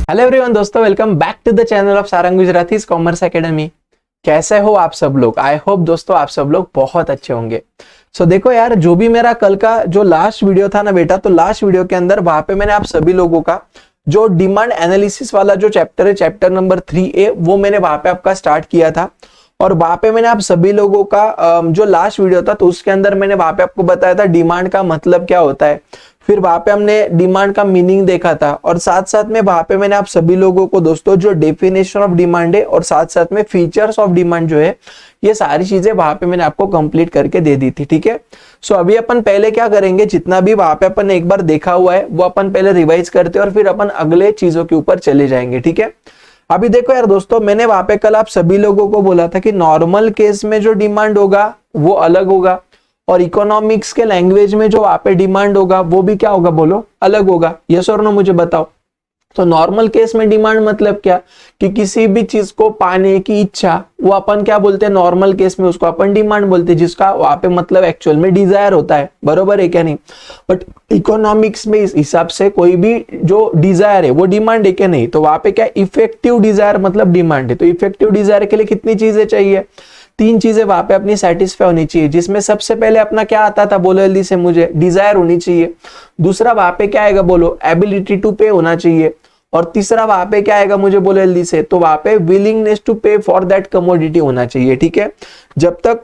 Hello everyone दोस्तों, welcome back to the channel of Sarang Gujarati commerce academy. कैसे हो आप सब लोग? आई होप दोस्तों आप सब लोग बहुत अच्छे होंगे। देखो यार, जो भी मेरा कल का जो लास्ट वीडियो था ना बेटा, तो लास्ट वीडियो के अंदर वहां पे मैंने आप सभी लोगों का जो डिमांड एनालिसिस वाला जो चैप्टर है, चैप्टर नंबर 3A, वो मैंने वहां पे आपका स्टार्ट किया था। और वहां पे मैंने आप सभी लोगों का जो लास्ट वीडियो था, तो उसके अंदर मैंने वहां पे आपको बताया था डिमांड का मतलब क्या होता है। फिर वहां पे हमने डिमांड का मीनिंग देखा था, और साथ साथ में वहां पे मैंने आप सभी लोगों को दोस्तों जो डेफिनेशन ऑफ डिमांड है और साथ साथ में फीचर्स ऑफ डिमांड जो है, ये सारी चीजें वहां पे मैंने आपको कंप्लीट करके दे दी थी। ठीक है, अभी अपन पहले क्या करेंगे, जितना भी वहां पे अपन ने एक बार देखा हुआ है वो अपन पहले रिवाइज करते हैं और फिर अपन अगले चीजों के ऊपर चले जाएंगे। ठीक है, अभी देखो यार दोस्तों, मैंने वहां पे कल आप सभी लोगों को बोला था कि नॉर्मल केस में जो डिमांड होगा वो अलग होगा, और इकोनॉमिक्स के लैंग्वेज में जो वहां पे डिमांड होगा वो भी क्या होगा, बोलो, अलग होगा। यस और नो मुझे बताओ। तो नॉर्मल केस में डिमांड मतलब क्या, कि किसी भी चीज को पाने की इच्छा, वो अपन क्या बोलते हैं, नॉर्मल केस में उसको अपन डिमांड बोलते हैं, जिसका वहां पे मतलब एक्चुअल में डिजायर होता है। बरोबर है क्या नहीं? बट इकोनॉमिक्स में इस हिसाब से कोई भी जो डिजायर है वो डिमांड है क्या नहीं? तो वहां पे क्या, इफेक्टिव डिजायर मतलब डिमांड है। तो इफेक्टिव डिजायर के लिए कितनी चीजें चाहिए? 3 चीजें वहां पे अपनी सेटिस्फाई होनी चाहिए, जिसमें सबसे पहले अपना क्या आता था, बोलो जल्दी से मुझे, डिजायर होनी चाहिए। दूसरा वहां पे क्या आएगा, बोलो, एबिलिटी टू पे होना चाहिए। और तीसरा वहां पे क्या आएगा, मुझे बोलो जल्दी से, तो वहां पे विलिंगनेस टू पे फॉर दैट कमोडिटी होना चाहिए। ठीक है, जब तक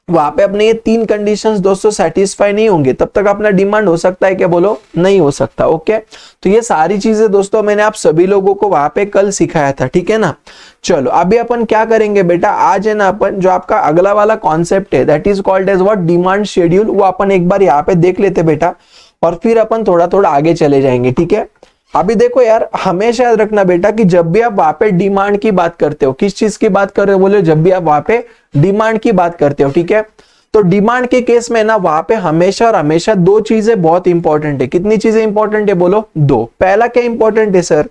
वहां पे अपने ये 3 कंडीशंस दोस्तों सेटिस्फाई नहीं होंगे, तब तक अपना डिमांड हो सकता है क्या, बोलो, नहीं हो सकता। ओके, तो ये सारी चीजें दोस्तों मैंने आप सभी लोगों को वहां पे कल सिखाया था। ठीक है ना? चलो अभी अपन क्या करेंगे बेटा, आज है ना अपन जो आपका अगला वाला कॉन्सेप्ट है, that is called as what, demand schedule, वो अपन एक बार यहाँ पे देख लेते बेटा, और फिर अपन थोड़ा थोड़ा आगे चले जाएंगे। ठीक है, अभी देखो यार, हमेशा याद रखना बेटा कि जब भी आप वहां पे डिमांड की बात करते हो, किस चीज की बात कर रहे हो, बोले, जब भी आप वहां पे डिमांड की बात करते हो, ठीक है, तो डिमांड के केस में ना वहां पे हमेशा और हमेशा 2 चीजें बहुत इंपॉर्टेंट है। कितनी चीजें इंपॉर्टेंट है, बोलो, 2। पहला क्या इंपॉर्टेंट है सर?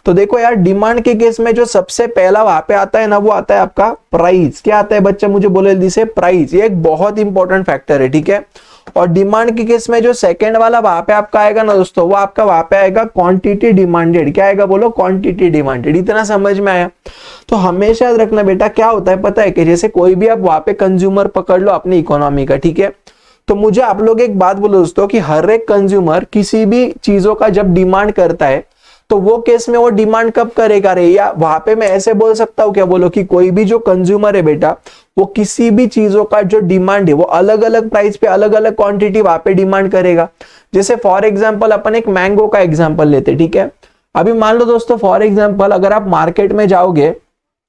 तो देखो यार, डिमांड के केस में जो सबसे पहला वहां पे आता है ना, वो आता है आपका प्राइस। क्या आता है बच्चा, मुझे बोले जल्दी से, प्राइस। ये एक बहुत इंपॉर्टेंट फैक्टर है। ठीक है, और डिमांड के केस में जो सेकंड वाला वहां पे आपका आएगा ना दोस्तों, वो आपका वहां पे आएगा क्वांटिटी डिमांडेड। क्या आएगा, बोलो, क्वांटिटी डिमांडेड। इतना समझ में आया? तो हमेशा याद रखना बेटा, क्या होता है पता है, कि जैसे कोई भी आप वहां पे कंज्यूमर पकड़ लो अपनी इकोनॉमी का, ठीक है, तो मुझे आप लोग एक बात बोलो दोस्तों, कि हर एक कंज्यूमर किसी भी चीजों का जब डिमांड करता है, तो वो केस में वो डिमांड कब करेगा रे? या वहां पे मैं ऐसे बोल सकता हूं क्या, बोलो, कि कोई भी जो कंज्यूमर है बेटा, वो किसी भी चीजों का जो डिमांड है वो अलग अलग प्राइस पे अलग अलग क्वांटिटी वहां पे डिमांड करेगा। जैसे फॉर एग्जांपल अपन एक मैंगो का एग्जांपल लेते, ठीक है। अभी मान लो दोस्तों, फॉर एग्जांपल अगर आप मार्केट में जाओगे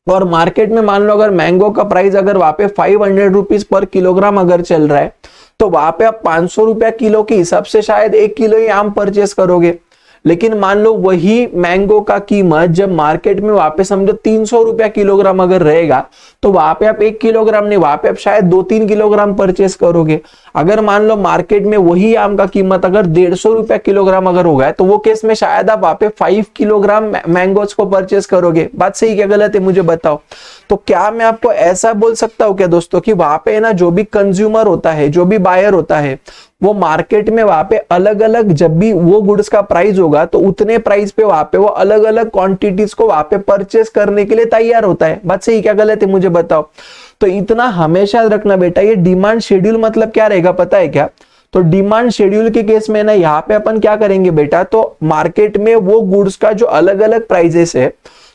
और मार्केट में मान लो अगर मैंगो का प्राइस अगर वहां पे 500 रुपीज पर किलोग्राम अगर चल रहा है, तो वहां पे आप 500 रुपया किलो के हिसाब से शायद 1 किलो ही आम परचेस करोगे। लेकिन मान लो वही मैंगो का कीमत जब मार्केट में वहां पे समझो 300 रुपया किलोग्राम अगर रहेगा, तो वहां पे आप 1 किलोग्राम नहीं, वहां पे आप शायद 2-3 किलोग्राम परचेस करोगे। अगर मान लो मार्केट में वही आम का कीमत अगर 150 रुपया किलोग्राम अगर होगा, तो वो केस में शायद आप वहां पे 5 किलोग्राम मैंगोज को परचेस करोगे। बात सही क्या गलत है, मुझे बताओ। तो क्या मैं आपको ऐसा बोल सकता हूं क्या दोस्तों, कि वहां पे ना जो भी कंज्यूमर होता है, जो भी बायर होता है, वो मार्केट में वहां पे अलग अलग, जब भी वो गुड्स का प्राइस होगा, तो उतने प्राइस पे वहां पे वो अलग अलग क्वांटिटीज को वहां पे परचेस करने के लिए तैयार होता है। बात सही क्या गलत है, मुझे बताओ। तो इतना हमेशा याद रखना बेटा, ये डिमांड शेड्यूल मतलब क्या रहेगा पता है क्या? तो डिमांड शेड्यूल के केस में ना यहाँ पे अपन क्या करेंगे बेटा, तो मार्केट में वो गुड्स का जो अलग अलग प्राइजेस है,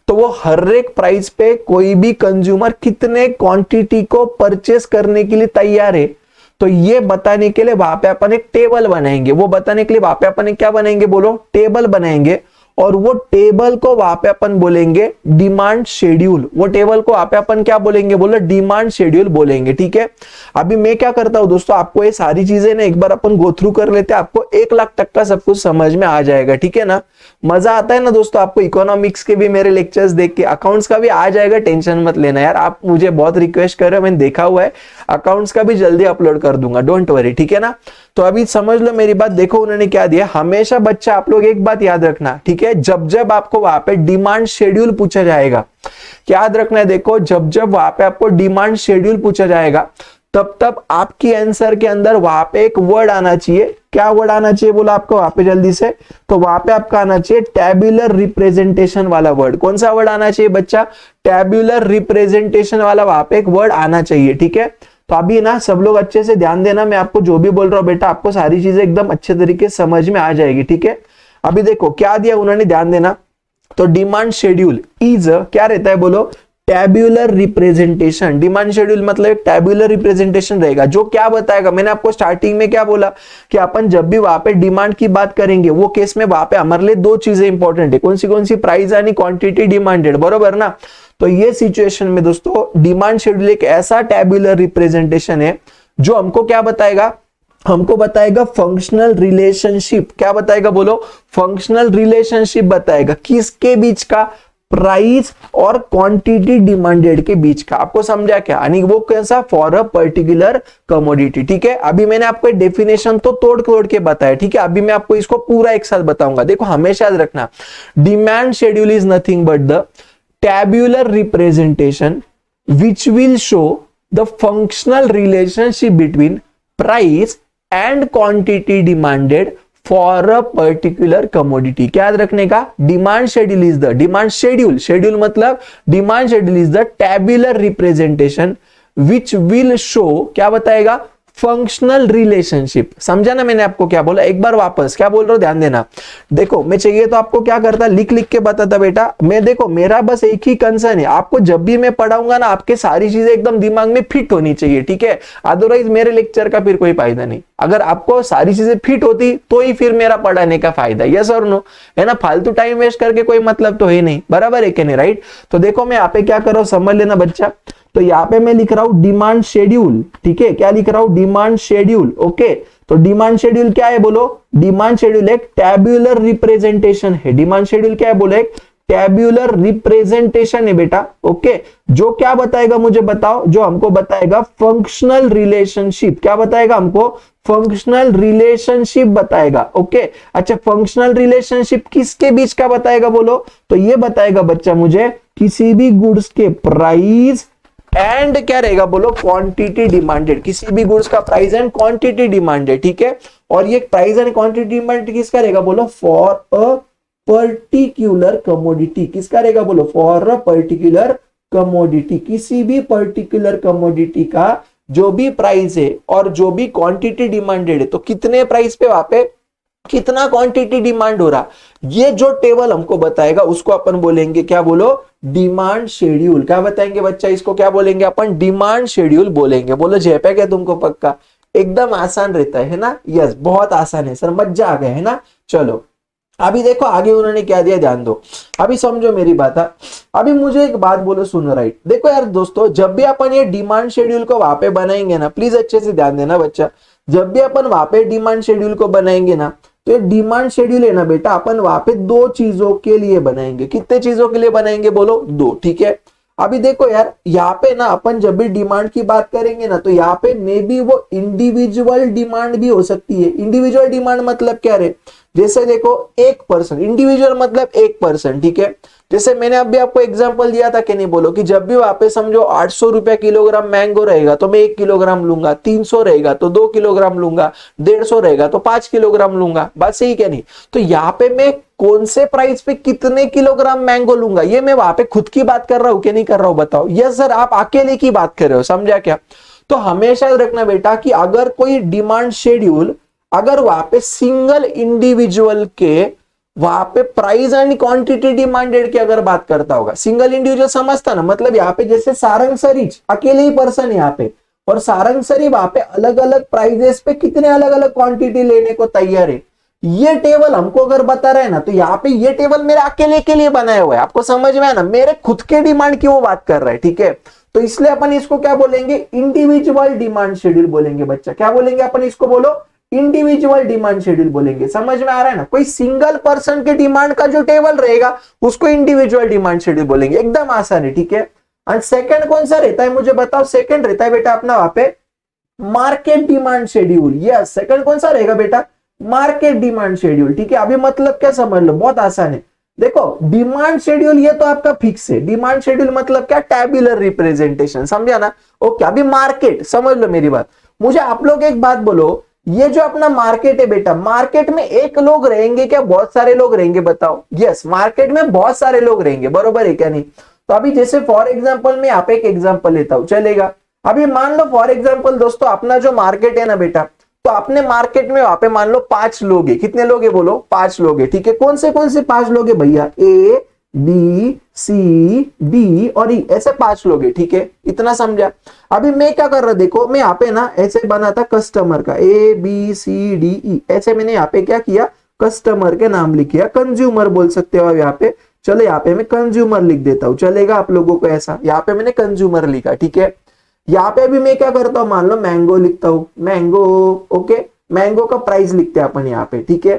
तो वो हर एक प्राइस पे कोई भी कंज्यूमर कितने क्वांटिटी को परचेस करने के लिए तैयार है, तो ये बताने के लिए वहां पे अपन एक टेबल बनाएंगे। वो बताने के लिए वहां पे अपन एक क्या बनाएंगे, बोलो, टेबल बनाएंगे। और वो टेबल को वहां पे अपन बोलेंगे डिमांड शेड्यूल। वो टेबल को वहां पे अपन क्या बोलेंगे, बोलो, डिमांड शेड्यूल बोलेंगे। ठीक है, अभी मैं क्या करता हूं दोस्तों, आपको ये सारी चीजें ना एक बार अपन गो थ्रू कर लेते हैं, आपको 1 लाख तक का सब कुछ समझ में आ जाएगा। ठीक है ना? मजा आता है ना दोस्तों आपको इकोनॉमिक्स के भी मेरे लेक्चर्स देख के? अकाउंट्स का भी आ जाएगा, टेंशन मत लेना यार। आप मुझे बहुत रिक्वेस्ट कर रहे हो, मैंने देखा हुआ है, अकाउंट्स का भी जल्दी अपलोड कर दूंगा, डोंट वरी। ठीक है ना? तो अभी समझ लो मेरी बात, देखो उन्होंने क्या दिया। हमेशा बच्चा आप लोग एक बात याद रखना, ठीक है, जब जब आपको वहां पे डिमांड शेड्यूल पूछा जाएगा, क्या याद रखना है, देखो जब जब वहां पे आपको डिमांड शेड्यूल पूछा जाएगा, तब तब आपकी आंसर के अंदर वहां पे एक वर्ड आना चाहिए, क्या वर्ड आना चाहिए बोला आपको वहां पे जल्दी से, तो वहां पे आपका आना चाहिए टैब्यूलर रिप्रेजेंटेशन वाला वर्ड। कौन सा वर्ड आना चाहिए बच्चा, टैब्यूलर रिप्रेजेंटेशन वाला वहां पे एक वर्ड आना चाहिए, ठीक है। तो अभी ना सब लोग अच्छे से ध्यान देना, मैं आपको जो भी बोल रहा हूँ बेटा आपको सारी चीजें एकदम अच्छे तरीके से समझ में आ जाएगी, ठीक है। अभी देखो क्या दिया उन्होंने, ध्यान देना। तो डिमांड शेड्यूल इज क्या रहता है बोलो, टैब्यूलर रिप्रेजेंटेशन। डिमांड शेड्यूल मतलब एक टैब्यूलर रिप्रेजेंटेशन रहेगा जो क्या बताएगा, मैंने आपको स्टार्टिंग में क्या बोला कि अपन जब भी वहां पे डिमांड की बात करेंगे वो केस में वहां पे हमारे लिए दो चीजें इंपॉर्टेंट है, कौन सी प्राइस यानी क्वांटिटी डिमांडेड, बरोबर ना। तो ये सिचुएशन में दोस्तों डिमांड शेड्यूल एक ऐसा टैब्यूलर रिप्रेजेंटेशन है जो हमको क्या बताएगा, हमको बताएगा फंक्शनल रिलेशनशिप। क्या बताएगा बोलो, फंक्शनल रिलेशनशिप बताएगा, किसके बीच का, प्राइस और क्वांटिटी डिमांडेड के बीच का। आपको समझा क्या, यानी वो कैसा, फॉर अ पर्टिकुलर कमोडिटी, ठीक है। अभी मैंने आपको डेफिनेशन तो तोड़ के बताया, ठीक है। अभी मैं आपको इसको पूरा एक साथ बताऊंगा। देखो हमेशा याद रखना, demand schedule is nothing but the tabular representation which will show the functional relationship between price and quantity demanded for a particular commodity। क्या याद रखने का, demand schedule is the, demand schedule मतलब demand schedule is the tabular representation which will show, क्या बताएगा, functional relationship. समझा ना मैंने आपको क्या बोला, एक बार वापस क्या बोल रहा हूं ध्यान देना। देखो मैं चाहिए तो आपको क्या करता, लिख के बताता बेटा। मैं देखो मेरा बस एक ही कंसर्न है, आपको जब भी मैं पढ़ाऊंगा ना आपके सारी चीजें एकदम दिमाग में फिट होनी चाहिए, ठीक है। अदरवाइज मेरे लेक्चर का फिर कोई फायदा नहीं। अगर आपको सारी चीजें फिट होती तो ही फिर मेरा पढ़ाने का फायदा, यस और नो, है ना। फालतू टाइम वेस्ट करके कोई मतलब तो है नहीं, बराबर है कि नहीं, राइट। तो देखो मैं यहाँ पे क्या कर रहा हूं समझ लेना बच्चा। तो यहाँ पे मैं लिख रहा हूं डिमांड शेड्यूल, ठीक है। क्या लिख रहा हूं, डिमांड शेड्यूल, ओके। तो डिमांड शेड्यूल क्या है बोलो, डिमांड शेड्यूल एक टैब्यूलर रिप्रेजेंटेशन है। डिमांड शेड्यूल क्या है बोलो, एक टैब्यूलर रिप्रेजेंटेशन है बेटा, ओके। जो क्या बताएगा मुझे बताओ, जो हमको बताएगा फंक्शनल रिलेशनशिप। क्या बताएगा हमको, फंक्शनल रिलेशनशिप बताएगा, ओके। अच्छा फंक्शनल रिलेशनशिप किसके बीच का बताएगा बोलो, तो ये बताएगा बच्चा मुझे किसी भी गुड्स के प्राइस एंड क्या रहेगा बोलो, क्वांटिटी डिमांडेड। किसी भी गुड्स का प्राइस एंड क्वांटिटी डिमांडेड, ठीक है। और ये प्राइस एंड क्वांटिटी डिमांडेड किसका रहेगा बोलो, फॉर अ पर्टिकुलर कमोडिटी। किसका रहेगा बोलो, फॉर अ पर्टिकुलर कमोडिटी। किसी भी पर्टिकुलर कमोडिटी का जो भी प्राइस है और जो भी क्वांटिटी डिमांडेड है, तो कितने प्राइस पे वहां पे कितना क्वांटिटी डिमांड हो रहा, ये जो टेबल हमको बताएगा उसको अपन बोलेंगे क्या बोलो, डिमांड शेड्यूल। क्या बताएंगे बच्चा, इसको क्या बोलेंगे अपन, डिमांड शेड्यूल बोलेंगे। बोलो जय पे क्या तुमको पक्का, एकदम आसान रहता है ना, यस बहुत आसान है सर, मजा आ गया है ना। चलो अभी देखो आगे उन्होंने क्या दिया, ध्यान दो, अभी समझो मेरी बात। अभी मुझे एक बात बोलो, सुनो राइट। देखो यार दोस्तों, जब भी अपन ये डिमांड शेड्यूल को वहां पे बनाएंगे ना, प्लीज अच्छे से ध्यान देना बच्चा, जब भी अपन वहां पे डिमांड शेड्यूल को बनाएंगे ना, तो ये डिमांड शेड्यूल है ना बेटा, अपन वहां पे दो चीजों के लिए बनाएंगे। कितने चीजों के लिए बनाएंगे बोलो, दो, ठीक है। अभी देखो यार, यहाँ पे ना अपन जब भी डिमांड की बात करेंगे ना, तो यहाँ पे मे बी वो इंडिविजुअल डिमांड भी हो सकती है। इंडिविजुअल डिमांड मतलब क्या रे, जैसे देखो एक पर्सन, इंडिविजुअल मतलब एक पर्सन, ठीक है। जैसे मैंने अभी आपको एग्जांपल दिया था कि नहीं बोलो, कि जब भी वहां पे समझो 800 रुपया किलोग्राम मैंगो रहेगा तो मैं 1 किलोग्राम लूंगा, 300 रहेगा तो 2 किलोग्राम लूंगा, 150 रहेगा तो 5 किलोग्राम लूंगा, बात सही क्या नहीं। तो यहाँ पे मैं कौन से प्राइस पे कितने किलोग्राम मैंगो लूंगा, ये मैं वहां पे खुद की बात कर रहा हूं कि नहीं कर रहा हूं बताओ। यस सर, आप अकेले की बात कर रहे हो, समझा क्या। तो हमेशा रखना बेटा कि अगर कोई डिमांड शेड्यूल, अगर वहां पे सिंगल इंडिविजुअल के वहां पे प्राइस एंड क्वांटिटी डिमांडेड की अगर बात करता होगा, सिंगल इंडिविजुअल समझता ना, मतलब यहाँ पे जैसे सारंग सरीज अकेले ही पर्सन है यहाँ पे, और सारंग सरी वहां पे अलग अलग प्राइजेस पे कितने अलग अलग क्वांटिटी लेने को तैयार है, ये टेबल हमको अगर बता रहे हैं ना, तो यहाँ पे ये टेबल मेरे अकेले के लिए बनाया हुआ है। आपको समझ में आया ना, मेरे खुद के डिमांड की वो बात कर रहा है, ठीक है। तो इसलिए अपन इसको क्या बोलेंगे, इंडिविजुअल डिमांड शेड्यूल बोलेंगे बच्चा। क्या बोलेंगे अपन इसको, बोलो इंडिविजुअल डिमांड शेड्यूल बोलेंगे। समझ में आ रहा है ना, कोई सिंगल पर्सन के डिमांड का जो टेबल रहेगा उसको इंडिविजुअल डिमांड शेड्यूल बोलेंगे, एकदम आसान है, ठीक है। एंड सेकंड कौन सा रहता है मुझे बताओ, सेकंड रहता है बेटा अपना वहां पे market demand schedule. Yes, second कौन सा रहेगा बेटा, मार्केट डिमांड शेड्यूल, ठीक है। अभी मतलब क्या समझ लो, बहुत आसान है। देखो डिमांड शेड्यूल ये तो आपका फिक्स है, डिमांड शेड्यूल मतलब क्या, टैब्यूलर रिप्रेजेंटेशन, समझा ना। ओके, अभी मार्केट समझ लो मेरी बात। मुझे आप लोग एक बात बोलो, ये जो अपना मार्केट है बेटा, मार्केट में एक लोग रहेंगे क्या बहुत सारे लोग रहेंगे बताओ? यस, मार्केट में बहुत सारे लोग रहेंगे, बरोबर है क्या नहीं? तो अभी जैसे फॉर एग्जांपल मैं यहाँ पे एक एग्जांपल लेता हूं, चलेगा? अभी मान लो फॉर एग्जांपल दोस्तों अपना जो मार्केट है ना बेटा, तो अपने मार्केट में वहां पे मान लो 5 लोग है। कितने लोग है बोलो? 5 लोग है, ठीक है? कौन से 5 लोग है भैया? ए बी सी डी और ई, ऐसे 5 लोग है, ठीक है? इतना समझा? अभी मैं क्या कर रहा, देखो मैं यहाँ पे ना ऐसे बना था कस्टमर का, A B C D E, ऐसे मैंने यहाँ पे क्या किया, कस्टमर के नाम लिखिया, कंज्यूमर बोल सकते हो यहाँ पे। चलो यहाँ पे मैं कंज्यूमर लिख देता हूं, चलेगा आप लोगों को? ऐसा यहाँ पे मैंने कंज्यूमर लिखा, ठीक है? यहाँ पे भी मैं क्या करता हूं, मान लो मैंगो लिखता हूं, मैंगो, ओके? मैंगो का प्राइस लिखते हैं अपन यहाँ पे, ठीक है?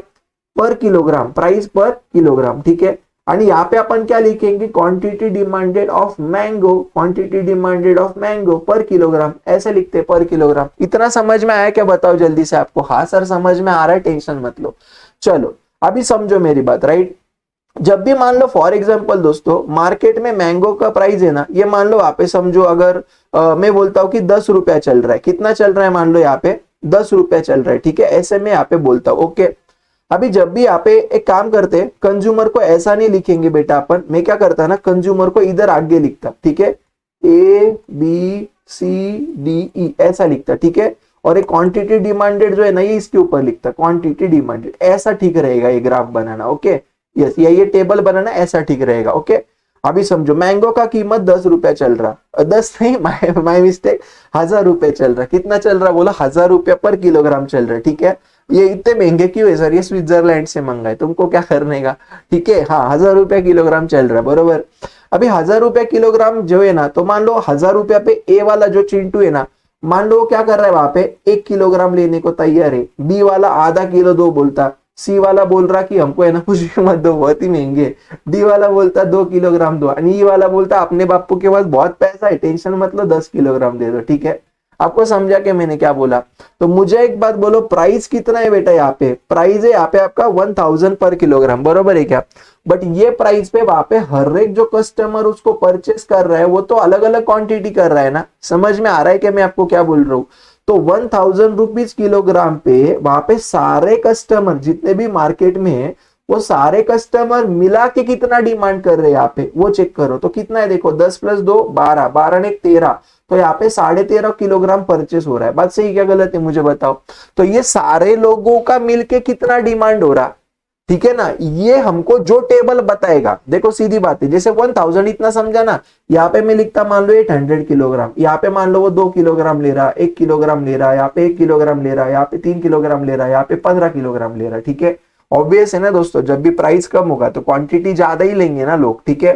पर किलोग्राम, प्राइस पर किलोग्राम, ठीक है? आणि यहाँ पे अपन क्या लिखेंगे, quantity demanded of mango, quantity demanded of mango पर किलोग्राम, ऐसे लिखते हैं पर किलोग्राम। इतना समझ में आया क्या बताओ जल्दी से आपको? हाँ सर समझ में आ रहा है, टेंशन मत लो। चलो अभी समझो मेरी बात, राइट? जब भी मान लो फॉर एग्जांपल दोस्तों मार्केट में मैंगो का प्राइस है ना, ये मान लो यहाँ पे समझो, अगर मैं बोलता हूँ कि 10 रुपया चल रहा है, कितना चल रहा है मान लो यहाँ पे 10 रुपया चल रहा है, ठीक है? ऐसे में यहाँ पे बोलता हूँ, ओके? अभी जब भी यहाँ पे एक काम करते हैं, कंज्यूमर को ऐसा नहीं लिखेंगे बेटा अपन, मैं क्या करता ना, कंज्यूमर को इधर आगे लिखता, ठीक है? A B C D E ऐसा लिखता, ठीक है? और एक क्वांटिटी डिमांडेड जो है ना, ये इसके ऊपर लिखता, क्वांटिटी डिमांडेड, ऐसा ठीक रहेगा ये ग्राफ बनाना, ओके? यस, ये टेबल बनाना ऐसा ठीक रहेगा, ओके? अभी समझो मैंगो का कीमत 10 रुपया चल रहा, 10 नहीं, माय मिस्टेक, 1000 रुपया चल रहा। कितना चल रहा बोला? 1000 रुपया पर किलोग्राम चल रहा है, ठीक है? ये इतने महंगे क्यों है सर? ये स्विट्जरलैंड से मंगाए, तुमको क्या करने का, ठीक है? हाँ 1000 रुपया किलोग्राम चल रहा है, बरोबर? अभी 1000 रुपया किलोग्राम जो है ना, तो मान लो 1000 रुपया पे ए वाला जो चिंटू है ना, मान लो क्या कर रहा है वहां पे, 1 किलोग्राम लेने को तैयार है। बी वाला आधा किलो दो बोलता, सी वाला बोल रहा कि हमको है ना कुछ भी मत दो, बहुत ही महंगे। डी वाला बोलता 2 किलोग्राम दो, ई वाला बोलता अपने बापू के पास बहुत पैसा है, टेंशन मत लो 10 किलोग्राम दे दो, ठीक है? आपको समझा कि मैंने क्या बोला? तो मुझे एक बात बोलो, प्राइस कितना है बेटा? यहाँ पे प्राइस है यहाँ पे आपका 1000 पर किलोग्राम, बरोबर है क्या? बट ये प्राइस पे वहां पे हर एक जो कस्टमर उसको परचेस कर रहा है वो तो अलग अलग क्वांटिटी कर रहा है ना। समझ में आ रहा है कि मैं आपको क्या बोल रहा हूँ? तो 1000 रुपीज किलोग्राम पे वहां पे सारे कस्टमर जितने भी मार्केट में है, वो सारे कस्टमर मिला के कितना डिमांड कर रहे हैं यहाँ पे, वो चेक करो। तो कितना है देखो, 10 + 2 12, 12 ने 13, तो यहाँ पे 13.5 किलोग्राम परचेस हो रहा है। बात सही क्या गलत है मुझे बताओ? तो ये सारे लोगों का मिलके कितना डिमांड हो रहा, ठीक है ना? ये हमको जो टेबल बताएगा, देखो सीधी बात है, जैसे 1000 इतना समझा ना, यहाँ पे मैं लिखता मान लो 800 किलोग्राम, यहाँ पे मान लो वो 2 किलोग्राम ले रहा, 1 किलोग्राम ले रहा, यहाँ पे 1 किलोग्राम ले रहा, यहाँ पे 3 किलोग्राम ले रहा, यहाँ पे 15 किलोग्राम ले रहा, ठीक है? ऑब्वियस है ना दोस्तों, जब भी प्राइस कम होगा तो क्वांटिटी ज्यादा ही लेंगे ना लोग, ठीक है?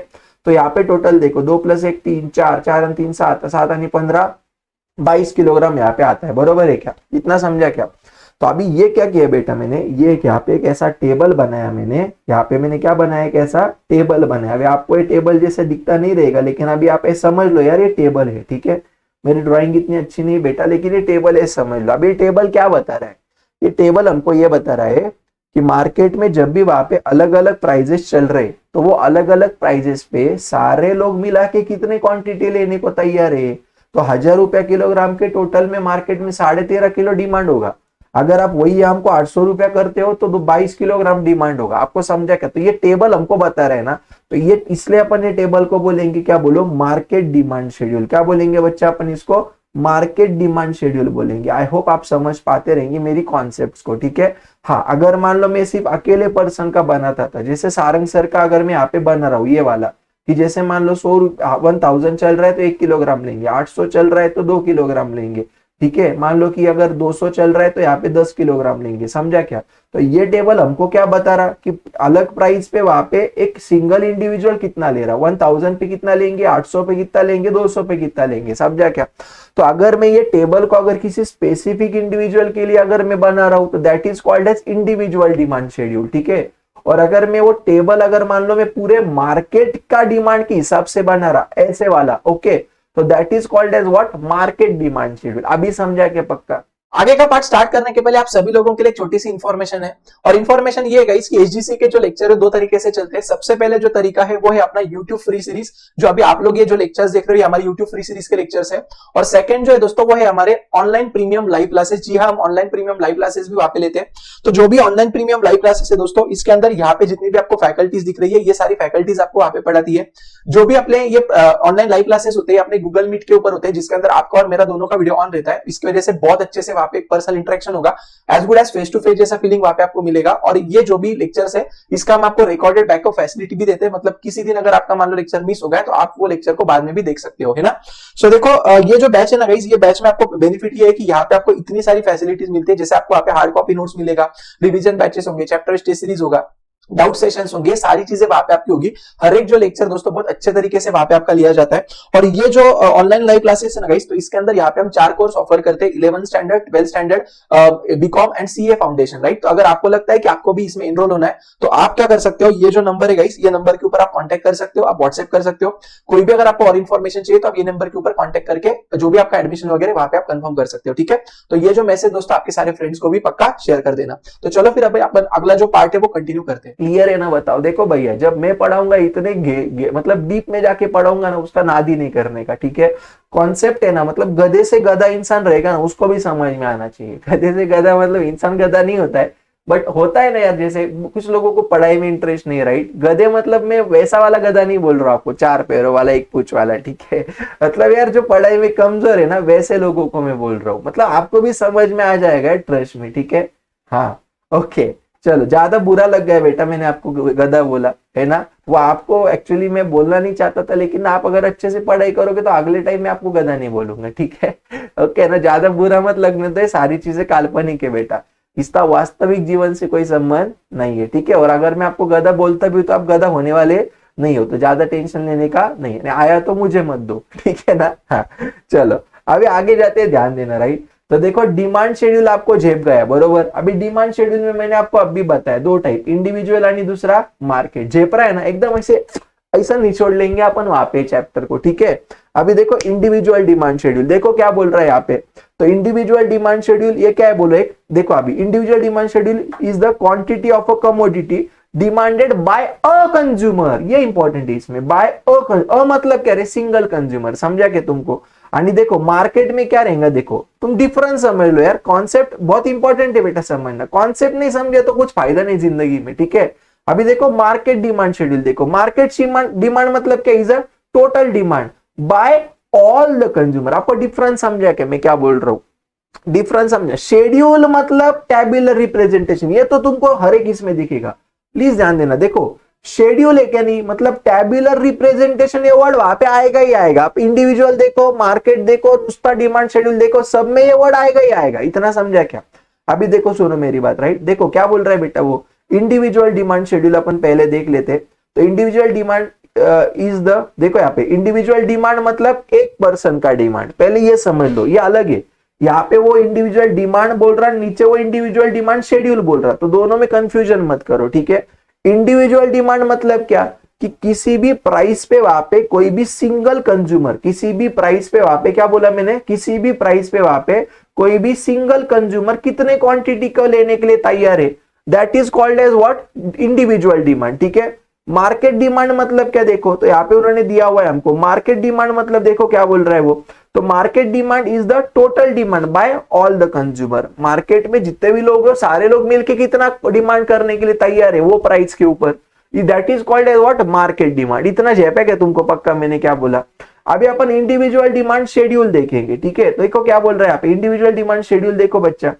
तो यहाँ पे टोटल देखो 2 + 1 3, 4, 4 और 3 7, 7 और 15, 22 किलोग्राम यहाँ पे आता है, बरोबर है क्या? इतना समझा क्या? तो अभी ये क्या किया बेटा मैंने, ये यहाँ पे एक ऐसा टेबल बनाया मैंने, यहाँ पे मैंने क्या बनाया, एक ऐसा टेबल बनाया। अभी आपको ये टेबल जैसे दिखता नहीं रहेगा, लेकिन अभी आप ये समझ लो यार, ये टेबल है, ठीक है? मेरी ड्राइंग इतनी अच्छी नहीं बेटा, लेकिन ये टेबल है, समझ लो। अभी टेबल क्या बता रहा है? ये टेबल हमको ये बता रहा है कि मार्केट में जब भी वहां पे अलग अलग प्राइजेस चल रहे, तो वो अलग अलग प्राइजेस पे सारे लोग मिला के कितने क्वांटिटी लेने को तैयार है। तो 1000 रुपया किलोग्राम के टोटल में मार्केट में 13.5 किलो डिमांड होगा। अगर आप वही हमको 800 रुपया करते हो तो 22 किलोग्राम डिमांड होगा। आपको समझा क्या? तो ये टेबल हमको बता रहे हैं ना, तो ये इसलिए अपन ये टेबल को बोलेंगे, क्या बोलो, मार्केट डिमांड शेड्यूल। क्या बोलेंगे बच्चा अपन इसको? मार्केट डिमांड शेड्यूल बोलेंगे। आई होप आप समझ पाते रहेंगे मेरी कॉन्सेप्ट्स को, ठीक है? हाँ, अगर मान लो मैं सिर्फ अकेले पर्सन का बनाता था, जैसे सारंग सर का अगर मैं यहाँ पे बना रहा हूँ ये वाला, कि जैसे मान लो 1000 चल रहा है तो 1 किलोग्राम लेंगे, 800 चल रहा है तो 2 किलोग्राम लेंगे, ठीक है? मान लो कि अगर 200 चल रहा है तो यहाँ पे 10 किलोग्राम लेंगे, समझा क्या? तो ये टेबल हमको क्या बता रहा कि अलग प्राइस पे वहां पे एक सिंगल इंडिविजुअल कितना ले रहा, 1000 पे कितना लेंगे, 800 पे कितना लेंगे, 200 पे कितना लेंगे, समझा क्या? तो अगर मैं ये टेबल को अगर किसी स्पेसिफिक इंडिविजुअल के लिए अगर मैं बना रहा हूं तो that is called as individual demand schedule, ठीक है? और अगर मैं वो टेबल अगर मान लो मैं पूरे मार्केट का डिमांड के हिसाब से बना रहा, ऐसे वाला, ओके, तो that is called as what? Market demand schedule. अभी समझा क्या पक्का? आगे का पार्ट स्टार्ट करने के पहले आप सभी लोगों के लिए छोटी सी इंफॉर्मेशन है, और इंफॉर्मेशन ये है गाइस कि एचजीसी के जो लेक्चर है दो तरीके से चलते हैं। सबसे पहले जो तरीका है वो है अपना यूट्यूब फ्री सीरीज, जो अभी आप लोग ये जो लेक्चर्स देख रहे हो ये हमारी यूट्यूब फ्री सीरीज के लेक्चर्स है। और सेकंड जो है दोस्तों वो है हमारे ऑनलाइन प्रीमियम लाइव क्लासेस। जी हाँ, हम ऑनलाइन प्रीमियम लाइव क्लासेस भी वहां पे लेते हैं। तो जो भी ऑनलाइन प्रीमियम लाइव क्लासेस है दोस्तों, इसके अंदर यहाँ पे जितनी भी आपको फैकल्टीज दिख रही है ये सारी फैकल्टीज आपको वहां पे पढ़ाती है। जो भी अपने ये ऑनलाइन लाइव क्लासेस होते हैं अपने गूगल मीट के ऊपर होते हैं, जिसके अंदर आपका और मेरा दोनों का वीडियो ऑन रहता है। इसकी वजह से बहुत अच्छे से वहां पे एक पर्सनल इंटरेक्शन होगा, as good as face to face जैसा फीलिंग वहां पे आपको मिलेगा। और ये जो भी लेक्चर्स है इसका हम आपको रिकॉर्डेड बैकअप फैसिलिटी भी देते हैं, मतलब किसी दिन अगर आपका मान लो लेक्चर मिस हो गया तो आप वो लेक्चर को बाद में भी देख सकते हो, है ना। सो देखो ये जो बैच है ना गाइस, ये बैच में आपको बेनिफिट ये है कि यहाँ पे आपको इतनी सारी फैसिलिटीज मिलती है। जैसे आपको यहाँ पे हार्ड कॉपी नोट्स मिलेगा, रिवीजन बैचेस होंगे, चैप्टर टेस्ट सीरीज होगा, डाउट सेशंस होंगे, सारी चीजें वहां पे आपकी होगी। हर एक जो लेक्चर दोस्तों बहुत अच्छे तरीके से वहां पे आपका लिया जाता है। और ये जो ऑनलाइन लाइव क्लासेस है ना गाइस, तो इसके अंदर यहाँ पे हम 4 कोर्स ऑफर करते हैं, 11 standard, 12 standard, B Com and CA foundation, right. तो अगर आपको लगता है कि आपको भी इसमें एनरोल होना है तो आप क्या कर सकते हो, ये जो नंबर है गाइस, ये नंबर के ऊपर आप कॉन्टेक्ट कर सकते हो, आप व्हाट्सएप कर सकते हो। कोई भी अगर आपको और इन्फॉर्मेशन चाहिए तो आप ये नंबर के ऊपर कॉन्टेक्ट करके जो भी आपका एडमिशन वगैरह वहां पे आप कंफर्म कर सकते हो, ठीक है। तो ये जो मैसेज दोस्तों आपके सारे फ्रेंड्स को भी पक्का शेयर कर देना। तो चलो फिर अब अपन अगला जो पार्ट है वो कंटिन्यू करते हैं। क्लियर है ना, बताओ। देखो भैया, जब मैं पढ़ाऊंगा इतने मतलब डीप में जाके पढ़ाऊंगा ना, उसका नाद ही नहीं करने का, ठीक है। कॉन्सेप्ट है ना, मतलब गधे से गधा इंसान रहेगा ना, उसको भी समझ में आना चाहिए। गधे से गधा मतलब इंसान गधा नहीं होता है, बट होता है ना यार, जैसे कुछ लोगों को पढ़ाई में इंटरेस्ट नहीं है, राइट। गधे मतलब मैं वैसा वाला गधा नहीं बोल रहा हूँ आपको, 4 पैरों वाला, 1 पूंछ वाला, ठीक है। मतलब यार जो पढ़ाई में कमजोर है ना, वैसे लोगों को मैं बोल रहा हूँ। मतलब आपको भी समझ में आ जाएगा, ट्रस्ट में, ठीक है। हाँ, ओके। चलो, ज्यादा बुरा लग गया बेटा, मैंने आपको गधा बोला है ना। वो आपको एक्चुअली मैं बोलना नहीं चाहता था, लेकिन आप अगर अच्छे से पढ़ाई करोगे तो अगले टाइम में आपको गधा नहीं बोलूंगा, ठीक है। ओके ना, ज्यादा बुरा मत लगने दो, सारी चीजें काल्पनिक है बेटा, इसका वास्तविक जीवन से कोई संबंध नहीं है, ठीक है। और अगर मैं आपको गधा बोलता भी हूं तो आप गधा होने वाले नहीं हो, तो ज्यादा टेंशन लेने का नहीं है। आया तो मुझे मत दो, ठीक है ना। हाँ, चलो अभी आगे जाते हैं, ध्यान देना, राइट। तो देखो, डिमांड शेड्यूल आपको झेप गया, बरोबर। अभी डिमांड शेड्यूल में मैंने आपको अभी बताया 2 टाइप, इंडिविजुअल आणि दूसरा मार्केट। झेप रहा है ना एकदम, ऐसा निचोड़ लेंगे अपन वहां पे चैप्टर को, ठीक है। अभी देखो इंडिविजुअल डिमांड शेड्यूल, देखो क्या बोल रहा है यहाँ पे। तो इंडिविजुअल डिमांड शेड्यूल ये क्या है बोलो, एक देखो अभी, individual demand schedule is the quantity of a commodity demanded by a consumer. ये इंपॉर्टेंट है इसमें, बाय अ मतलब क्या रे, सिंगल कंज्यूमर, समझा के तुमको। आणि देखो मार्केट में क्या रहेगा, देखो तुम डिफरेंस समझ लो यार, कॉन्सेप्ट बहुत इंपॉर्टेंट है बेटा समझना। कॉन्सेप्ट नहीं समझे तो कुछ फायदा नहीं जिंदगी में, ठीक है। अभी देखो मार्केट डिमांड शेड्यूल, देखो मार्केट डिमांड मतलब क्या, is a total demand by all the consumer. आपको डिफरेंस समझा क्या मैं क्या बोल रहा हूं, डिफरेंस समझा। शेड्यूल मतलब टैब्यूलर रिप्रेजेंटेशन, ये तो तुमको हर एक इसमें दिखेगा, प्लीज ध्यान देना। देखो शेड्यूल है क्या नहीं, मतलब टैब्यूलर रिप्रेजेंटेशन, ये वर्ड वहां पे आएगा ही आएगा। आप इंडिविजुअल देखो, मार्केट देखो, उसका डिमांड शेड्यूल देखो, सब में ये वर्ड आएगा ही आएगा, इतना समझा क्या। अभी देखो सुनो मेरी बात, राइट। देखो क्या बोल रहा है बेटा, वो इंडिविजुअल डिमांड शेड्यूल अपन पहले देख लेते। तो इंडिविजुअल डिमांड इज द, देखो यहाँ पे इंडिविजुअल डिमांड मतलब एक पर्सन का डिमांड, पहले ये समझ लो, ये अलग है। यहाँ पे वो इंडिविजुअल डिमांड बोल रहा है, नीचे वो इंडिविजुअल डिमांड शेड्यूल बोल रहा है, तो दोनों में कंफ्यूजन मत करो, ठीक है। इंडिविजुअल डिमांड मतलब क्या, कि किसी भी प्राइस पे वहां पे कोई भी सिंगल कंज्यूमर, किसी भी प्राइस पे वहां पे, क्या बोला मैंने, किसी भी प्राइस पे वहां पे कोई भी सिंगल कंज्यूमर कितने क्वांटिटी को लेने के लिए तैयार है, that is called as what, individual demand, ठीक है। मार्केट डिमांड मतलब क्या, देखो तो यहाँ पे उन्होंने दिया हुआ है हमको, मार्केट डिमांड मतलब देखो क्या बोल रहा है वो, तो market demand is the total demand by all the consumer. Market में जितने भी लोग हो, सारे लोग मिलके कितना डिमांड करने के लिए तैयार है वो प्राइस के ऊपर, that is called as what, market demand. इतना झेपा क्या तुमको, पक्का मैंने क्या बोला। अभी अपन इंडिविजुअल डिमांड शेड्यूल देखेंगे, ठीक है। तो देखो क्या बोल रहा है यहाँ पे, इंडिविजुअल डिमांड शेड्यूल देखो बच्चा,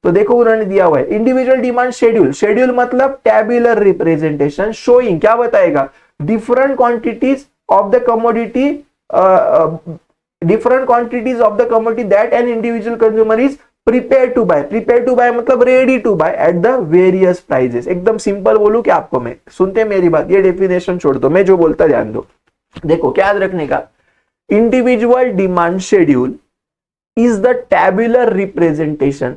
तो देखो उन्होंने दिया हुआ है इंडिविजुअल डिमांड शेड्यूल। शेड्यूल मतलब टैब्यूलर रिप्रेजेंटेशन शोइंग, क्या बताएगा, different quantities of the commodity, different quantities of the commodity that an individual consumer is prepared to buy। prepared to buy मतलब ready to buy at the various prices। एकदम simple बोलूं क्या आपको मैं, सुनते मेरी बात, ये डेफिनेशन छोड़ दो, मैं जो बोलता ध्यान दो। देखो क्या याद रखने का, individual demand schedule is the tabular representation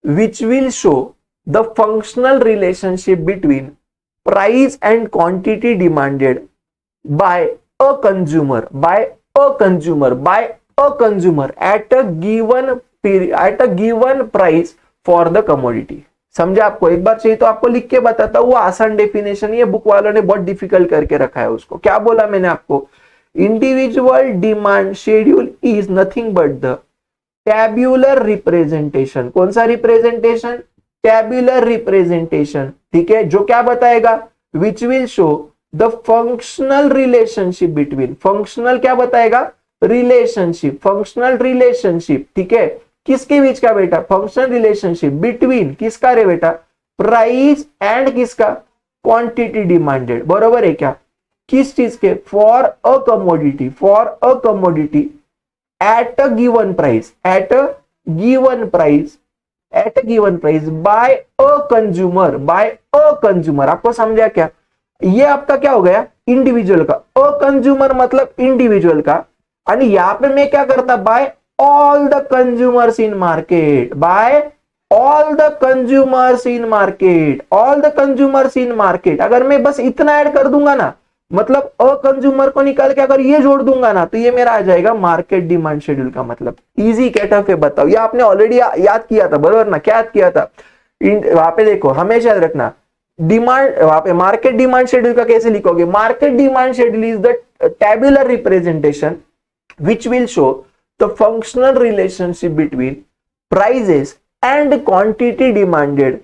which will show the functional relationship between price and quantity demanded by a consumer, by a consumer at a given eight a given price for the commodity. समझा आपको? एक बार चाहिए तो आपको लिख के बताता हूँ, वो आसान डेफिनेशन, ये बुक वालों ने बहुत डिफिकल्ट करके रखा है उसको। क्या बोला मैंने आपको? Individual demand schedule is nothing but the tabular representation. कौन सा रिप्रेजेंटेशन? टैब्यूलर रिप्रेजेंटेशन, ठीक है, जो क्या बताएगा? Which will show the functional relationship between, functional क्या बताएगा? रिलेशनशिप, फंक्शनल रिलेशनशिप, ठीक है, किसके बीच का बेटा? फंक्शनल रिलेशनशिप बिटवीन किसका रे बेटा? प्राइस एंड किसका? Quantity demanded. बरोबर है क्या? किस चीज के? For a commodity, for a commodity at a given price, at a given price, at a given price by a consumer, by a consumer. आपको समझा क्या? ये आपका क्या हो गया? इंडिविजुअल का। अ कंज्यूमर मतलब इंडिविजुअल का, और यहां पे मैं क्या करता? By all the consumers in market, by all the consumers in market, all the consumers in market. अगर मैं बस इतना ऐड कर दूंगा ना, मतलब अ कंज्यूमर को निकाल के अगर ये जोड़ दूंगा ना, तो ये मेरा आ जाएगा मार्केट डिमांड शेड्यूल का मतलब। इजी क्या टफ है बताओ? ये आपने ऑलरेडी याद किया था, बरोबर ना? क्या याद किया था? वहां पे देखो, हमेशा याद रखना, डिमांड, वहां पे मार्केट डिमांड शेड्यूल का कैसे लिखोगे? Market demand schedule is the tabular representation which will show the functional relationship between prices and quantity demanded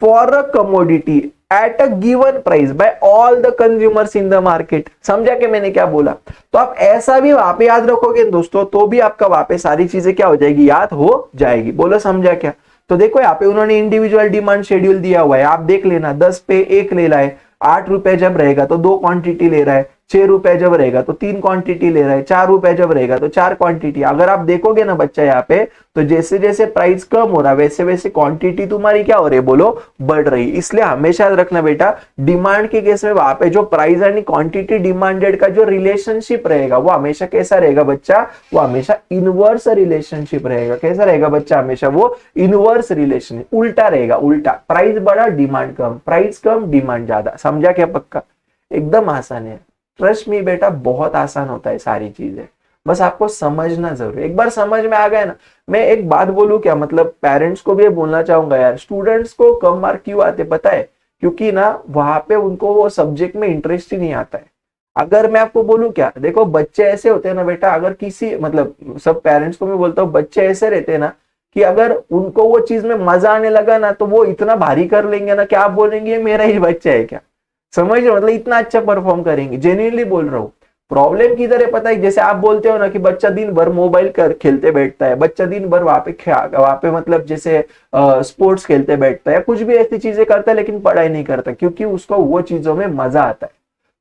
for a commodity at a given price by all the consumers in the market। समझा कि मैंने क्या बोला? तो आप ऐसा भी वहां पे याद रखोगे दोस्तों, तो भी आपका वहां पे सारी चीजें क्या हो जाएगी? याद हो जाएगी। बोलो समझा क्या? तो देखो यहाँ पे उन्होंने इंडिविजुअल डिमांड शेड्यूल दिया हुआ है, आप देख लेना। 10 पे 1 ले रहा है, 8 रुपए जब रहेगा तो 2 क्वांटिटी ले रहा है, 6 रुपए जब रहेगा तो 3 क्वांटिटी ले रहा है, 4 रुपए जब रहेगा तो 4 क्वांटिटी। अगर आप देखोगे ना बच्चा यहाँ पे, तो जैसे जैसे प्राइस कम हो रहा है वैसे वैसे क्वांटिटी तुम्हारी क्या हो रही है? बोलो, बढ़ रही। इसलिए हमेशा याद रखना बेटा, डिमांड के केस में वहां पे जो प्राइस एंड क्वांटिटी डिमांडेड का जो रिलेशनशिप रहेगा वो हमेशा कैसा रहेगा बच्चा? वो हमेशा इनवर्स रिलेशनशिप रहेगा। कैसा रहेगा बच्चा? हमेशा वो इनवर्स रिलेशन, उल्टा रहेगा, उल्टा। प्राइस बढ़ा, डिमांड कम, प्राइस कम, डिमांड ज्यादा। समझा क्या? पक्का? एकदम आसान है, ट्रस्ट मी बेटा, बहुत आसान होता है सारी चीजें, बस आपको समझना जरूरी। एक बार समझ में आ गया ना। मैं एक बात बोलूं क्या, मतलब पेरेंट्स को भी बोलना चाहूंगा यार, स्टूडेंट्स को कम मार्क क्यों आते पता है? क्योंकि ना वहां पे उनको वो सब्जेक्ट में इंटरेस्ट ही नहीं आता है। अगर मैं आपको बोलूं क्या, देखो बच्चे ऐसे होते हैं ना बेटा, अगर किसी, मतलब सब पेरेंट्स को मैं बोलता हूँ, बच्चे ऐसे रहते हैं ना कि अगर उनको वो चीज में मजा आने लगा ना, तो वो इतना भारी कर लेंगे ना कि आप बोलेंगे मेरा ही बच्चा है क्या। समझ रहे? मतलब इतना अच्छा परफॉर्म करेंगे, जेन्युइनली बोल रहा हूँ। प्रॉब्लम किधर है पता है? जैसे आप बोलते हो ना कि बच्चा दिन भर मोबाइल कर खेलते बैठता है, बच्चा दिन भर वहां पे मतलब जैसे स्पोर्ट्स खेलते बैठता है, कुछ भी ऐसी चीजें करता है, लेकिन पढ़ाई नहीं करता, क्योंकि उसको वो चीजों में मजा आता है।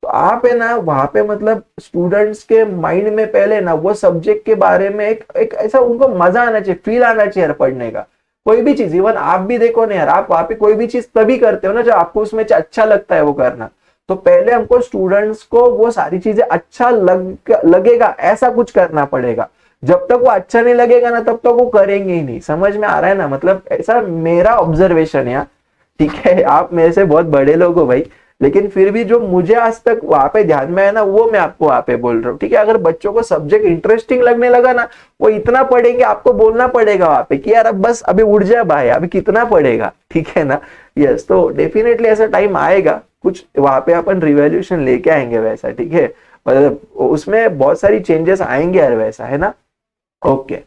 तो आप है ना वहां पे, मतलब स्टूडेंट्स के माइंड में पहले ना वो सब्जेक्ट के बारे में एक ऐसा उनको मजा आना चाहिए, फील आना चाहिए यार पढ़ने का। कोई भी चीज, इवन आप भी देखो ना यार, आप वहां पे कोई भी चीज तभी करते हो ना जब आपको उसमें अच्छा लगता है वो करना। तो पहले हमको स्टूडेंट्स को वो सारी चीजें अच्छा लगेगा ऐसा कुछ करना पड़ेगा। जब तक वो अच्छा नहीं लगेगा ना, तब तक वो करेंगे ही नहीं। समझ में आ रहा है ना? मतलब ऐसा मेरा ऑब्जर्वेशन है, ठीक है? आप मेरे से बहुत बड़े लोग हो भाई, लेकिन फिर भी जो मुझे आज तक वहां पे ध्यान में है ना, वो मैं आपको वहां पे बोल रहा हूँ, ठीक है? अगर बच्चों को सब्जेक्ट इंटरेस्टिंग लगने लगा ना, वो इतना पढ़ेंगे, आपको बोलना पड़ेगा वहां पे कि यार अब बस अभी उठ जा भाई, अभी कितना पढ़ेगा, ठीक है ना? यस, तो डेफिनेटली ऐसा टाइम आएगा, कुछ वहां पे अपन रिवॉल्यूशन लेके आएंगे वैसा, ठीक है? मतलब उसमें बहुत सारी चेंजेस आएंगे यार, वैसा है ना? ओके,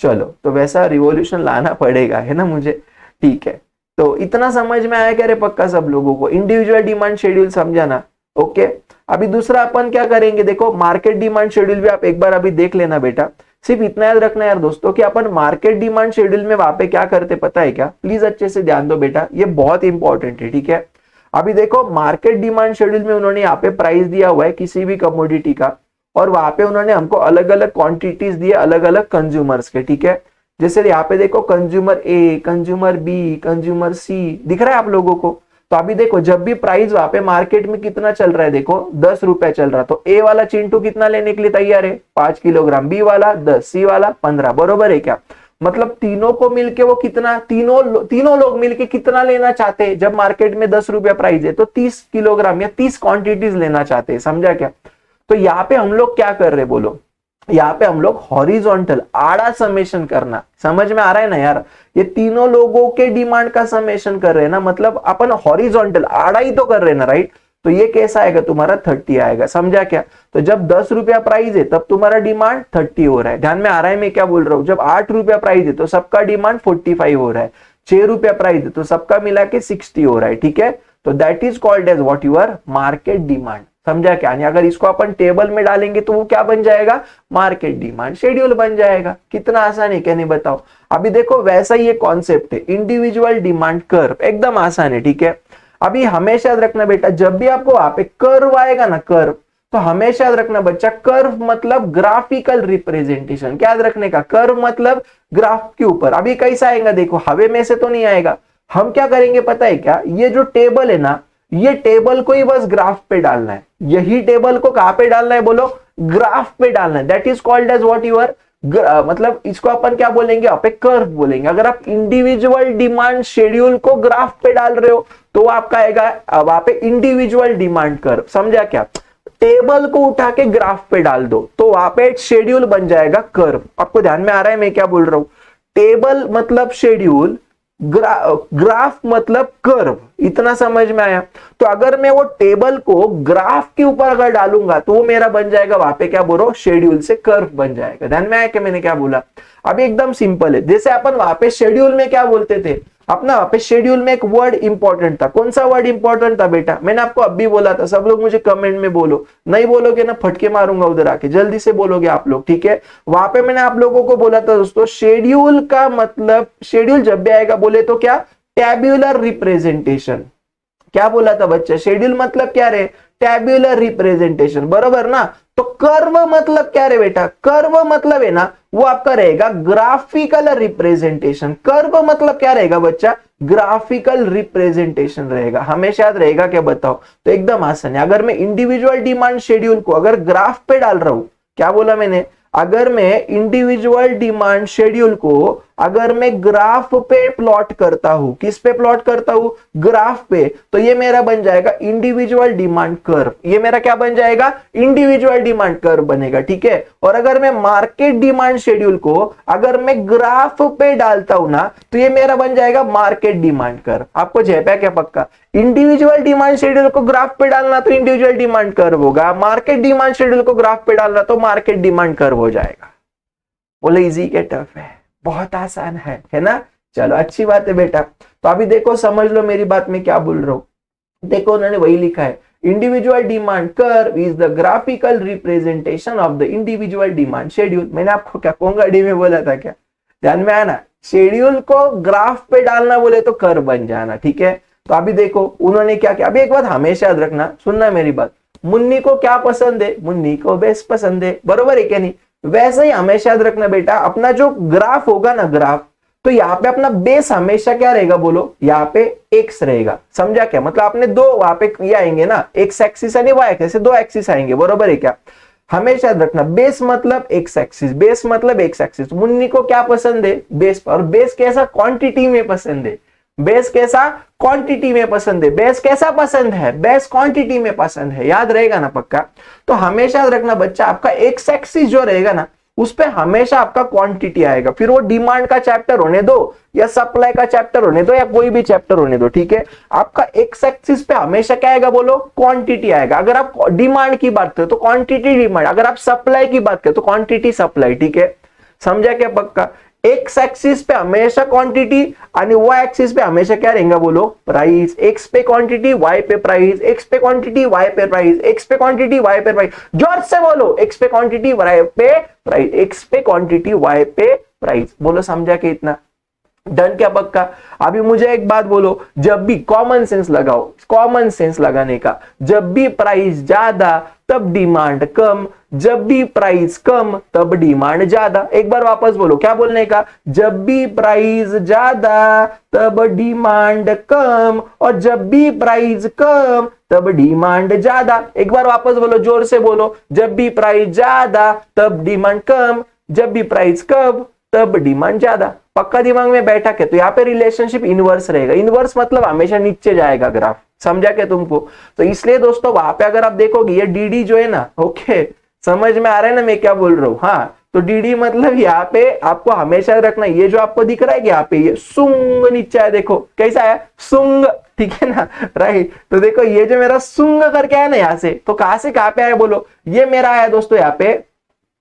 चलो, तो वैसा रिवॉल्यूशन लाना पड़ेगा, है ना मुझे? ठीक है, तो इतना समझ में आया क्या रे पक्का सब लोगों को? इंडिविजुअल डिमांड शेड्यूल समझा ना? ओके, अभी दूसरा अपन क्या करेंगे, देखो मार्केट डिमांड शेड्यूल भी आप एक बार अभी देख लेना बेटा। सिर्फ इतना याद रखना यार दोस्तों कि अपन मार्केट डिमांड शेड्यूल में वहां पे क्या करते पता है क्या? प्लीज अच्छे से ध्यान दो बेटा, ये बहुत इंपॉर्टेंट है, ठीक है? अभी देखो मार्केट डिमांड शेड्यूल में उन्होंने यहाँ पे प्राइस दिया हुआ है किसी भी कमोडिटी का, और वहां पे उन्होंने हमको अलग अलग क्वांटिटीज दिए अलग अलग कंज्यूमर्स के, ठीक है? जैसे यहाँ पे देखो consumer A, consumer B, consumer C दिख रहा है आप लोगों को। तो अभी देखो जब भी प्राइस वहां पे मार्केट में कितना चल रहा है, देखो 10 रुपए चल रहा, तो ए वाला चिंटू कितना लेने के लिए तैयार है? 5 किलोग्राम, बी वाला 10, सी वाला 15, बरोबर है क्या? मतलब तीनों को मिलके वो कितना, तीनों लोग मिलके कितना लेना चाहते हैं? जब मार्केट में 10 रुपया प्राइस है तो 30 किलोग्राम या 30 क्वांटिटीज लेना चाहते हैं। समझा क्या? तो यहाँ पे हम लोग क्या कर रहे बोलो, यहाँ पे हम लोग हॉरिजॉन्टल आड़ा समेशन करना, समझ में आ रहा है ना यार, ये तीनों लोगों के डिमांड का समेशन कर रहे हैं ना, मतलब अपन हॉरिजॉन्टल आड़ा ही तो कर रहे हैं ना, राइट। तो ये कैसा आएगा तुम्हारा 30 आएगा, समझा क्या। तो जब 10 रुपया प्राइस है तब तुम्हारा डिमांड 30 हो रहा है, ध्यान में आ रहा है मैं क्या बोल रहा हूँ। जब 8 रुपया प्राइस है तो सबका डिमांड 45 हो रहा है, 6 रुपया प्राइस है तो सबका मिला के 60 हो रहा है, ठीक है। तो that is called as what your market demand, समझा क्या। अगर इसको अपन टेबल में डालेंगे तो वो क्या बन जाएगा, मार्केट डिमांड शेड्यूल बन जाएगा। कितना आसान है क्या, नहीं बताओ। अभी देखो वैसा ही एक कॉन्सेप्ट है इंडिविजुअल डिमांड कर्व, एकदम आसान है, ठीक है। अभी हमेशा याद रखना बेटा, जब भी आपको वहां पे कर्व आएगा ना, कर्व, तो हमेशा याद रखना बच्चा, कर्व मतलब ग्राफिकल रिप्रेजेंटेशन। क्या याद रखने का, कर्व मतलब ग्राफ के ऊपर। अभी कैसा आएगा देखो, हवे में से तो नहीं आएगा। हम क्या करेंगे पता है क्या, ये जो टेबल है ना, ये टेबल को ही बस ग्राफ पे डालना है। यही टेबल को कहां पे डालना है बोलो, ग्राफ पे डालना है। That is called as what your, मतलब इसको अपन क्या बोलेंगे, आप कर्व बोलेंगे। अगर आप इंडिविजुअल डिमांड शेड्यूल को ग्राफ पे डाल रहे हो तो आपका आएगा वहां पे इंडिविजुअल डिमांड कर्व, समझा क्या। टेबल को उठा के ग्राफ पे डाल दो तो वहां पे एक शेड्यूल बन जाएगा कर्व। आपको ध्यान में आ रहा है मैं क्या बोल रहा हूं, टेबल मतलब शेड्यूल, ग्राफ मतलब कर्व, इतना समझ में आया। तो अगर मैं वो टेबल को ग्राफ के ऊपर अगर डालूंगा तो वो मेरा बन जाएगा वहां पे क्या बोलो, शेड्यूल से कर्व बन जाएगा। ध्यान में आया कि मैंने क्या बोला। अभी एकदम सिंपल है, जैसे अपन वहां पे शेड्यूल में क्या बोलते थे, अपना वहां पे शेड्यूल में एक वर्ड इंपॉर्टेंट था। कौन सा वर्ड इंपॉर्टेंट था बेटा, मैंने आपको अभी बोला था। सब लोग मुझे कमेंट में बोलो, नहीं बोलोगे ना फटके मारूंगा उधर आके, जल्दी से बोलोगे आप लोग, ठीक है। वहां पे मैंने आप लोगों को बोला था दोस्तों, शेड्यूल का मतलब, शेड्यूल जब भी आएगा बोले तो क्या, टैब्यूलर रिप्रेजेंटेशन। क्या बोला था बच्चा, शेड्यूल मतलब क्या रे, टैब्यूलर रिप्रेजेंटेशन, बरोबर ना। तो कर्व मतलब क्या रे बेटा, कर्व मतलब है ना वो आपका रहेगा ग्राफिकल रिप्रेजेंटेशन। कर्व मतलब क्या रहेगा बच्चा, ग्राफिकल रिप्रेजेंटेशन रहेगा, हमेशा याद रहेगा क्या बताओ। तो एकदम आसान है। अगर मैं इंडिविजुअल डिमांड शेड्यूल को अगर ग्राफ पे डाल रहा हूं, क्या बोला मैंने, अगर मैं इंडिविजुअल डिमांड शेड्यूल को अगर मैं ग्राफ पे प्लॉट करता हूं, किस पे प्लॉट करता हूं, ग्राफ पे, तो ये मेरा बन जाएगा इंडिविजुअल डिमांड कर्व। ये मेरा क्या बन जाएगा, इंडिविजुअल डिमांड कर्व बनेगा, ठीक है। और अगर मैं मार्केट डिमांड शेड्यूल को अगर मैं ग्राफ पे डालता हूं ना, तो ये मेरा बन जाएगा मार्केट डिमांड कर्व। आपको झेपा क्या पक्का, इंडिविजुअल डिमांड शेड्यूल को ग्राफ पे डालना तो इंडिविजुअल डिमांड कर्व होगा, मार्केट डिमांड शेड्यूल को ग्राफ पे डालना तो मार्केट डिमांड कर्व हो जाएगा। बोले इजी के टफ है, बहुत आसान है ना। चलो अच्छी बात है बेटा। तो अभी देखो समझ लो मेरी बात में क्या बोल रहा हूं। देखो उन्होंने वही लिखा है, individual demand curve is the graphical representation of the individual demand schedule. मैंने आपको क्या कोंगाड़ी में बोला था क्या, ध्यान में आना, शेड्यूल को ग्राफ पे डालना बोले तो कर्व बन जाना, ठीक है। तो अभी देखो उन्होंने क्या किया। अभी एक बात हमेशा याद रखना, सुनना मेरी बात, मुन्नी को क्या पसंद है, मुन्नी को बेस पसंद है, बरोबर है क्या नहीं। वैसे ही हमेशा याद रखना बेटा, अपना जो ग्राफ होगा ना, ग्राफ, तो यहाँ पे अपना बेस हमेशा क्या रहेगा बोलो, यहाँ पे एक्स रहेगा, समझा क्या। मतलब आपने दो वहां पे ये आएंगे ना, एक्स एक्सिस यानी वाई एक्सिस, दो एक्सिस आएंगे, बरोबर है क्या। हमेशा याद रखना बेस मतलब एक्स एक्सिस, बेस मतलब एक्स एक्सिस। मुन्नी को क्या पसंद है, बेस, और बेस कैसा, क्वांटिटी में पसंद है। बेस कैसा, क्वांटिटी में पसंद है। बेस कैसा पसंद है, बेस क्वांटिटी में पसंद है, याद रहेगा ना पक्का। तो हमेशा याद रखना बच्चा, आपका एक्स एक्सिस जो रहेगा ना उस पे हमेशा आपका क्वांटिटी आएगा। फिर वो डिमांड का चैप्टर होने दो या सप्लाई का चैप्टर होने दो या कोई भी चैप्टर होने दो, ठीक है। आपका एक्स एक्सिस पे हमेशा क्या आएगा बोलो, क्वांटिटी आएगा। अगर आप डिमांड की बात करें तो क्वांटिटी डिमांड, अगर आप सप्लाई की बात करें तो क्वांटिटी सप्लाई, ठीक है। समझा क्या पक्का। एक्स एक्सिस पे हमेशा क्वांटिटी आणि वाई एक्सिस पे हमेशा क्या रहेगा बोलो, प्राइस। एक्स पे क्वांटिटी, वाई पे प्राइस, एक्स पे क्वांटिटी, वाई पे प्राइस, एक्स पे क्वांटिटी, वाई पे प्राइस। जोर से बोलो, एक्स पे क्वांटिटी, वाई पे प्राइस, एक्स पे क्वांटिटी, वाई पे प्राइस। बोलो समझा के इतना, डन क्या पक्का। अभी मुझे एक बात बोलो, जब भी कॉमन सेंस लगाओ, कॉमन सेंस लगाने का, जब भी प्राइस ज्यादा तब डिमांड कम, जब भी प्राइस कम तब डिमांड ज्यादा। एक बार वापस बोलो, क्या बोलने का, जब भी प्राइस ज्यादा तब डिमांड कम, और जब भी प्राइस कम तब डिमांड ज्यादा। एक बार वापस बोलो, जोर से बोलो, जब भी प्राइस ज्यादा तब डिमांड कम, जब भी प्राइस कम तब डिमांड ज्यादा। पक्का दिमाग में बैठा के। तो यहाँ पे रिलेशनशिप इनवर्स रहेगा। इनवर्स मतलब हमेशा नीचे जाएगा ग्राफ, समझा क्या तुमको। तो इसलिए दोस्तों वहां पे अगर आप देखोगे ये डी जो है ना, ओके, समझ में आ रहा है ना मैं क्या बोल रहा हूँ? हाँ, तो डीडी मतलब यहाँ पे आपको हमेशा रखना, ये जो आपको दिख रहा है कि यहाँ पे ये सुंग नीचे है, देखो कैसा है सुंग, ठीक है ना, राइट। तो देखो ये जो मेरा सुंग करके आया ना यहाँ से, तो कहां से कहां पे आया बोलो, ये मेरा आया दोस्तों यहाँ पे,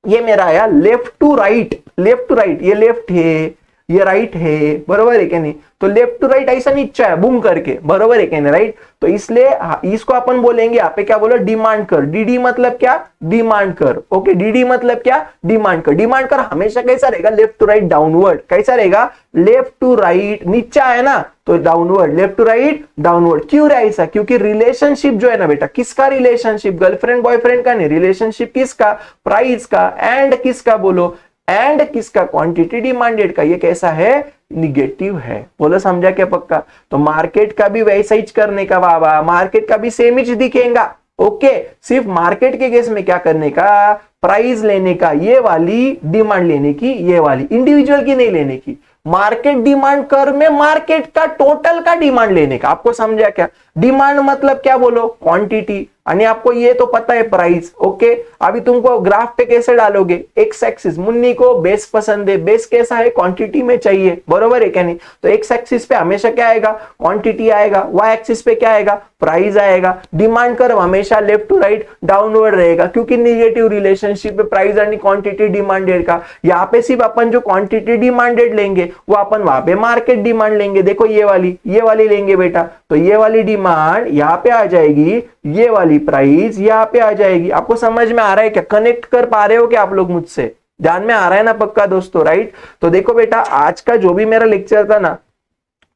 ये मेरा आया left to right, left to right, ये लेफ्ट है ये राइट है, बरोबर है क्या नहीं? तो लेफ्ट टू राइट ऐसा नीचे है बूम करके, बरोबर है क्या नहीं, राइट। तो इसलिए इसको अपन बोलेंगे यहाँ पे क्या बोलो, डिमांड कर। डीडी मतलब क्या, डिमांड कर, ओके। डीडी मतलब क्या, डिमांड कर। डिमांड कर हमेशा कैसा रहेगा, लेफ्ट टू राइट डाउनवर्ड, कैसा रहेगा, लेफ्ट टू राइट, नीचे है ना तो downward, left to right downward. क्यों रहा ऐसा, क्योंकि रिलेशनशिप जो है ना बेटा, किसका रिलेशनशिप, गर्लफ्रेंड बॉयफ्रेंड का नहीं, रिलेशनशिप किसका, प्राइस का, एंड किसका बोलो, एंड किसका, क्वांटिटी डिमांडेड का। ये कैसा है, निगेटिव है, बोलो समझा क्या पक्का? तो मार्केट का भी वैसा ही करने का बाबा, मार्केट का भी सेम ही दिखेगा, ओके। सिर्फ मार्केट के केस में क्या करने का, प्राइस लेने का, ये वाली डिमांड लेने की, ये वाली इंडिविजुअल की नहीं लेने की। मार्केट डिमांड कर में मार्केट का टोटल का डिमांड लेने का। आपको समझा क्या? डिमांड मतलब क्या बोलो, क्वांटिटी, आणि आपको ये तो पता है प्राइस, ओके। अभी तुमको ग्राफ पे कैसे डालोगे, एक्स एक्सिस, मुन्नी को बेस पसंद है, बेस कैसा है, क्वांटिटी में चाहिए, बरोबर है क्या नहीं? तो एक्स एक्सिस पे हमेशा क्या आएगा, क्वांटिटी आएगा, वाई एक्सिस पे क्या आएगा, प्राइस आएगा। डिमांड कर्व हमेशा लेफ्ट टू राइट डाउनवर्ड रहेगा, क्योंकि निगेटिव रिलेशनशिप है प्राइस आणि क्वांटिटी डिमांडेड का। यहाँ पे सिर्फ अपन जो क्वांटिटी डिमांडेड लेंगे वो अपन वहां पे मार्केट डिमांड लेंगे। देखो ये वाली लेंगे बेटा, तो ये वाली डिमांड यहाँ पे आ जाएगी, ये वाली प्राइस यहाँ पे आ जाएगी। आपको समझ में आ रहा है क्या, कनेक्ट कर पा रहे हो क्या आप लोग मुझसे, ध्यान में आ रहा है ना पक्का दोस्तों, राइट। तो देखो बेटा आज का जो भी मेरा लेक्चर था ना,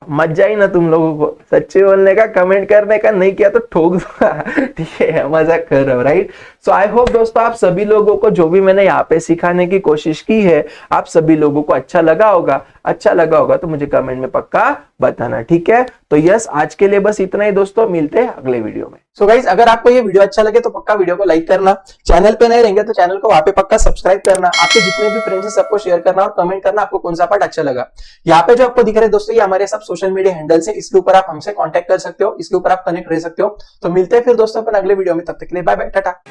मजा ही ना तुम लोगों को, सच्चे बोलने का, कमेंट करने का, नहीं किया तो ठोक दूंगा, ठीक है, मजाक कर रहा हूं, राइट। सो आई होप दोस्तों आप सभी लोगों को जो भी मैंने यहाँ पे सिखाने की कोशिश की है, आप सभी लोगों को अच्छा लगा होगा। अच्छा लगा होगा तो मुझे कमेंट में पक्का बताना, ठीक है। तो यस, आज के लिए बस इतना ही दोस्तों, मिलते हैं अगले वीडियो में। सो गाइस, अगर आपको ये वीडियो अच्छा लगे तो पक्का वीडियो को लाइक करना, चैनल पे नए रहेंगे तो चैनल को वहां पे पक्का सब्सक्राइब करना, आपके जितने भी फ्रेंड्स हैं सबको शेयर करना और कमेंट करना आपको कौन सा पार्ट अच्छा लगा। यहाँ पे जो आपको दिख रहे हैं दोस्तों, ये हमारे सब सोशल मीडिया हैंडल्स है, इसके ऊपर आप हमसे कांटेक्ट कर सकते हो, इसके ऊपर आप कनेक्ट रह सकते हो। तो मिलते हैं फिर दोस्तों अपन अगले वीडियो में, तब तक के लिए बाय बाय, टाटा।